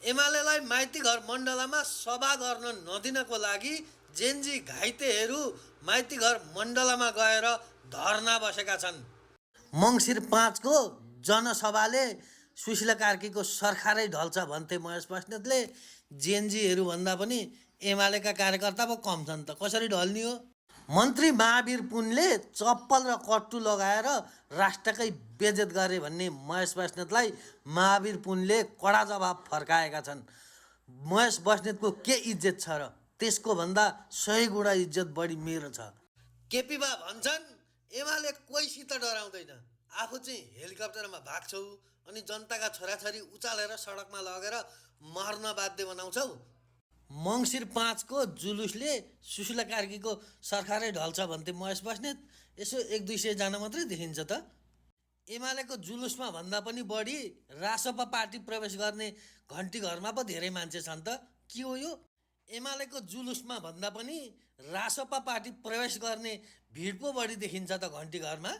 एमालेलाई माइती घर मण्डलामा सभा गर्न नदिनको लागि जेन्जी घाइतेहरू माइती घर मण्डलामा गएर धर्ना बसेका छन्। मङ्सिर 5 को जनसभाले सुशीला कार्कीको सरकारै ढल्छ भन्थे महेश बस्नेतले। जेन्जीहरू भन्दा पनि एमालेका कार्यकर्ता पो कम छन् त, कसरी ढल्ने हो? मन्त्री महावीर पुनले चप्पल र कट्टु लगाएर राष्ट्रकै बेइज्जत गरे भन्ने महेश बस्नेतलाई महावीर पुनले कडा जवाब फर्काएका छन्। महेश बस्नेतको के इज्जत छ र? त्यसको भन्दा 100 गुणा इज्जत बढी मेरो छ। केपी बा भन्छन् एमाले कोहीसित डराउँदैन, आफू चाहिँ हेलिकप्टरमा भाग्छौ अनि जनताका छोराछोरी उचालेर सडकमा लगेर मर्न बाध्य बनाउँछौ। मङ्सिर 5 को जुलुसले सुशीला कार्कीको सरकारै ढल्छ भन्थे महेश बस्नेत। यसो 100-200 जना मात्रै देखिन्छ त। एमालेको जुलुसमा भन्दा पनि बढी रासपा पार्टी प्रवेश गर्ने घन्टी घरमा पो धेरै मान्छे छन् त। के हो यो? एमालेको जुलुसमा भन्दा पनि रासपा पार्टी प्रवेश गर्ने भिड पो बढी देखिन्छ त घन्टी घरमा।